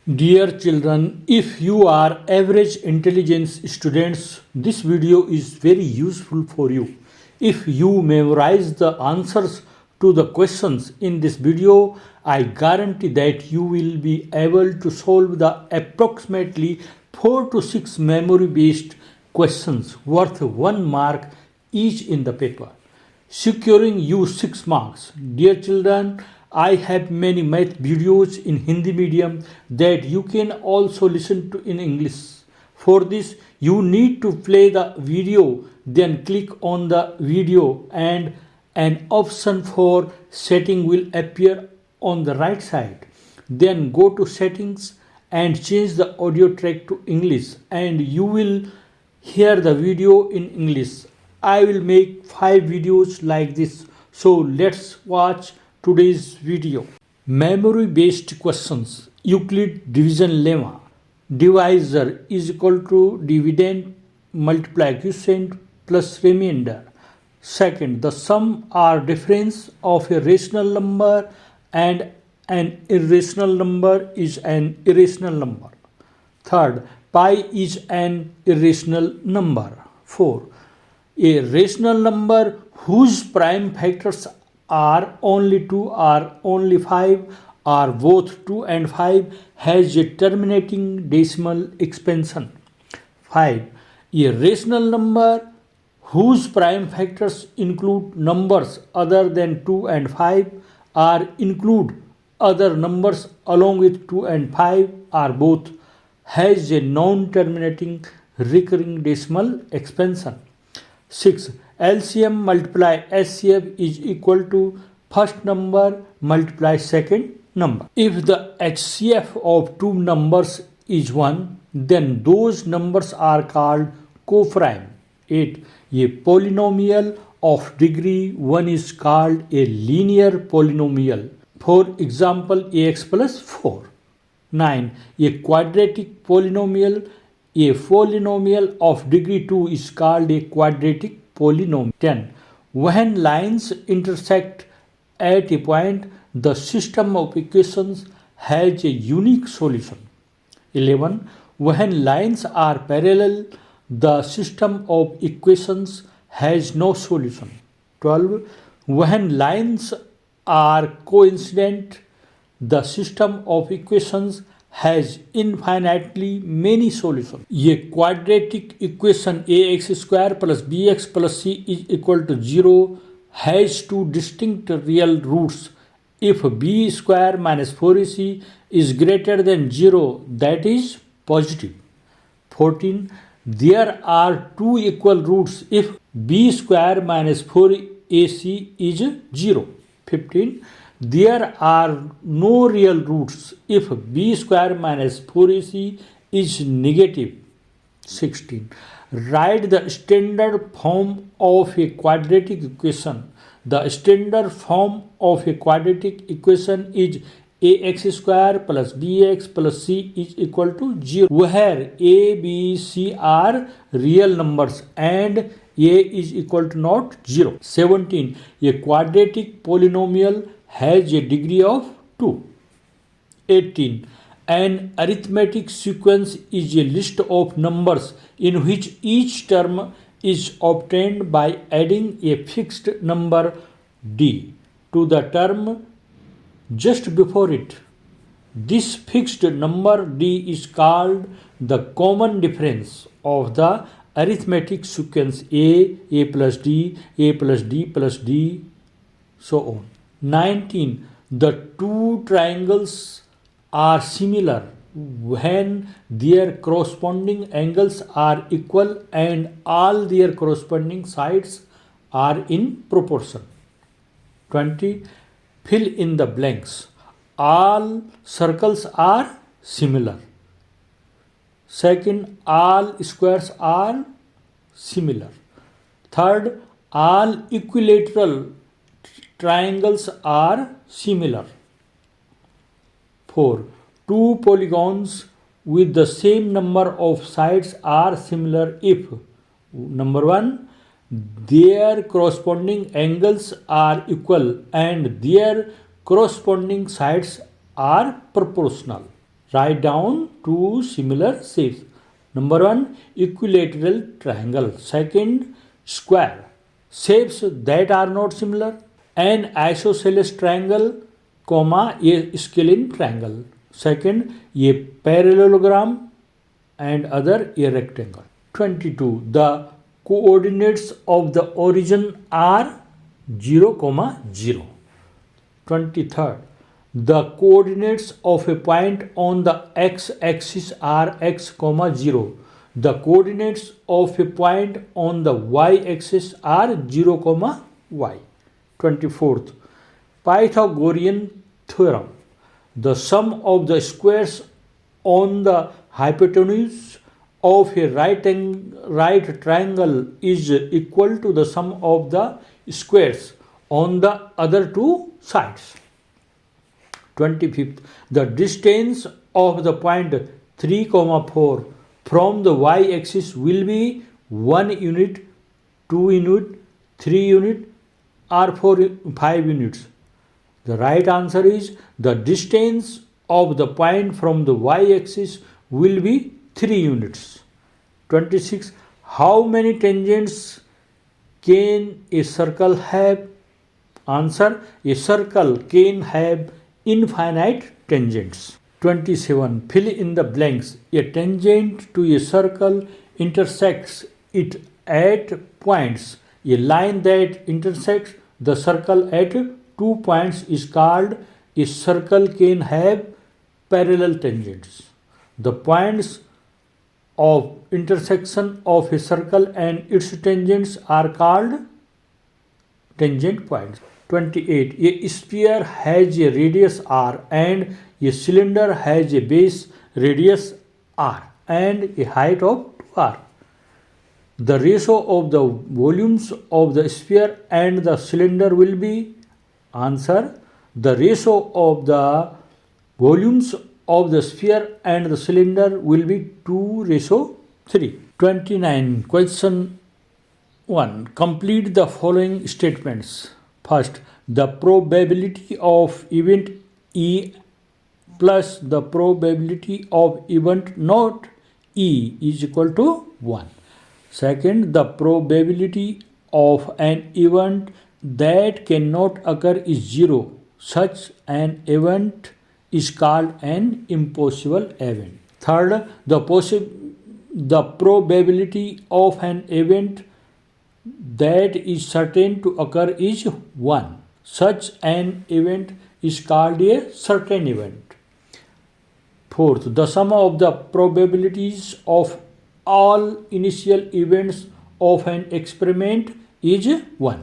Dear children, if you are average intelligence students, this video is very useful for you. If you memorize the answers to the questions in this video, I guarantee that you will be able to solve the approximately 4 to 6 memory based questions worth 1 mark each in the paper, securing you 6 marks. Dear children, I have many math videos in Hindi medium that you can also listen to in English. For this, you need to play the video, then click on the video, and an option for setting will appear on the right side. Then go to settings and change the audio track to English, and you will hear the video in English. I will make 5 videos like this. So let's watch today's video. Memory based questions. Euclid division lemma. Divisor is equal to dividend multiply quotient plus remainder. Second, the sum or difference of a rational number and an irrational number is an irrational number. Third, pi is an irrational number. 4. A rational number whose prime factors are only 2 or only 5 or both 2 and 5 has a terminating decimal expansion. 5. A rational number whose prime factors include numbers other than 2 and 5 or include other numbers along with 2 and 5 or both has a non-terminating recurring decimal expansion. 6. LCM multiply SCF is equal to first number multiply second number. If the HCF of two numbers is 1, then those numbers are called coprime. 8. A polynomial of degree 1 is called a linear polynomial. For example, ax plus 4. 9. A quadratic polynomial. A polynomial of degree 2 is called a quadratic polynomial. 10. When lines intersect at a point, the system of equations has a unique solution. 11. When lines are parallel, the system of equations has no solution. 12. When lines are coincident, the system of equations has infinitely many solutions. A quadratic equation ax square plus bx plus c is equal to 0 has two distinct real roots. If b square minus 4ac is greater than 0, that is positive. 14. There are two equal roots if b square minus 4ac is 0. 15. There are no real roots if b square minus 4ac is negative. 16. Write the standard form of a quadratic equation. The standard form of a quadratic equation is ax square plus bx plus c is equal to 0, where a, b, c are real numbers and a is equal to not 0. 17. A quadratic polynomial has a degree of 2. 18. An arithmetic sequence is a list of numbers in which each term is obtained by adding a fixed number d to the term just before it. This fixed number d is called the common difference of the arithmetic sequence a plus d, a plus d plus d, so on. 19. The two triangles are similar when their corresponding angles are equal and all their corresponding sides are in proportion. 20. Fill in the blanks. All circles are similar. Second, all squares are similar. Third, all equilateral triangles are similar. 4. Two polygons with the same number of sides are similar if number 1, their corresponding angles are equal and their corresponding sides are proportional. Write down two similar shapes. Number one, equilateral triangle. Second, square. Shapes that are not similar. An isosceles triangle, comma, a scalene triangle. Second, a parallelogram and other a rectangle. 22. The coordinates of the origin are 0, 0. 23rd. The coordinates of a point on the x-axis are x, 0. The coordinates of a point on the y-axis are 0, y. 24th. Pythagorean theorem. The sum of the squares on the hypotenuse of a right triangle is equal to the sum of the squares on the other two sides. 25th. The distance of the point 3, 4 from the y-axis will be 1 unit, 2 unit, 3 unit or 5 units. The right answer is the distance of the point from the y-axis will be 3 units. 26. How many tangents can a circle have? Answer: a circle can have infinite tangents. 27. Fill in the blanks. A tangent to a circle intersects it at points. A line that intersects the circle at 2 points is called a circle can have parallel tangents. The points of intersection of a circle and its tangents are called tangent points. 28. A sphere has a radius r and a cylinder has a base radius r and a height of 2r. The ratio of the volumes of the sphere and the cylinder will be? Answer: the ratio of the volumes of the sphere and the cylinder will be 2:3. 29. Question 1. Complete the following statements. First, the probability of event E plus the probability of event not E is equal to 1. Second, the probability of an event that cannot occur is 0. Such an event is called an impossible event. Third, the probability of an event that is certain to occur is 1. Such an event is called a certain event. Fourth, the sum of the probabilities of all initial events of an experiment is 1.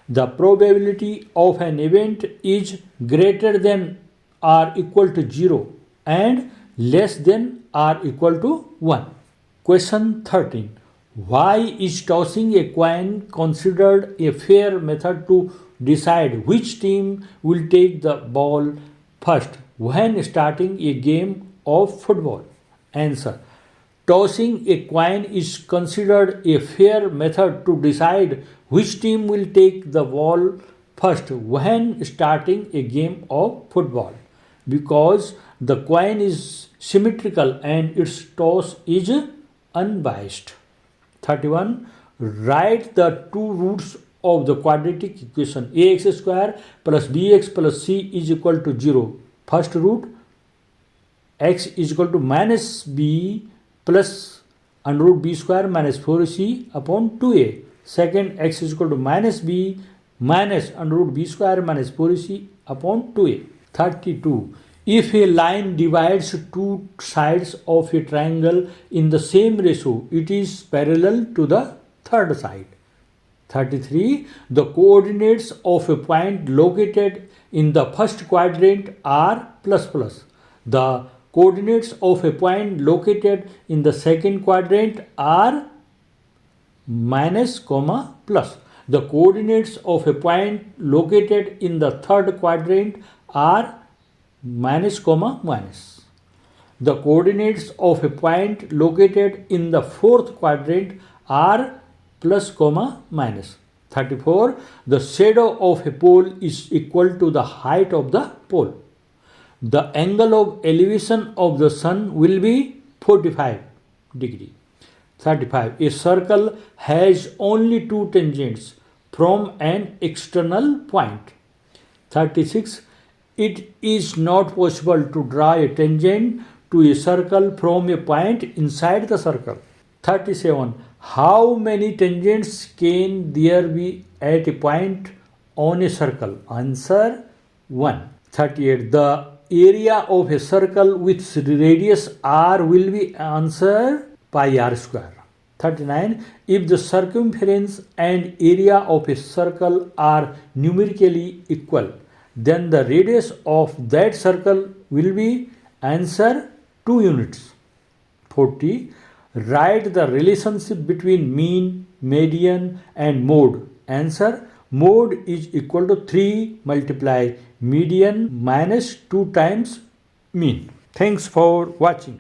The probability of an event is greater than or equal to 0 and less than or equal to 1. Question 13. Why is tossing a coin considered a fair method to decide which team will take the ball first when starting a game of football? Answer: tossing a coin is considered a fair method to decide which team will take the ball first when starting a game of football because the coin is symmetrical and its toss is unbiased. 31. Write the two roots of the quadratic equation ax square plus bx plus c is equal to 0. First root, x is equal to minus b plus under root b square minus 4c upon 2a. Second, x is equal to minus b minus under root b square minus 4c upon 2a. 32. If a line divides two sides of a triangle in the same ratio, it is parallel to the third side. 33. The coordinates of a point located in the first quadrant are plus plus. The coordinates of a point located in the second quadrant are minus, plus. The coordinates of a point located in the third quadrant are minus, minus. The coordinates of a point located in the fourth quadrant are plus, minus. 34. The shadow of a pole is equal to the height of the pole. The angle of elevation of the sun will be 45 degree. 35. A circle has only two tangents from an external point. 36. It is not possible to draw a tangent to a circle from a point inside the circle. 37. How many tangents can there be at a point on a circle? Answer 1. 38. The area of a circle with radius r will be answer pi r square. 39. If the circumference and area of a circle are numerically equal, then the radius of that circle will be answer 2 units. 40. Write the relationship between mean, median and mode. Answer: mode is equal to 3 multiply median minus 2 times mean. Thanks for watching.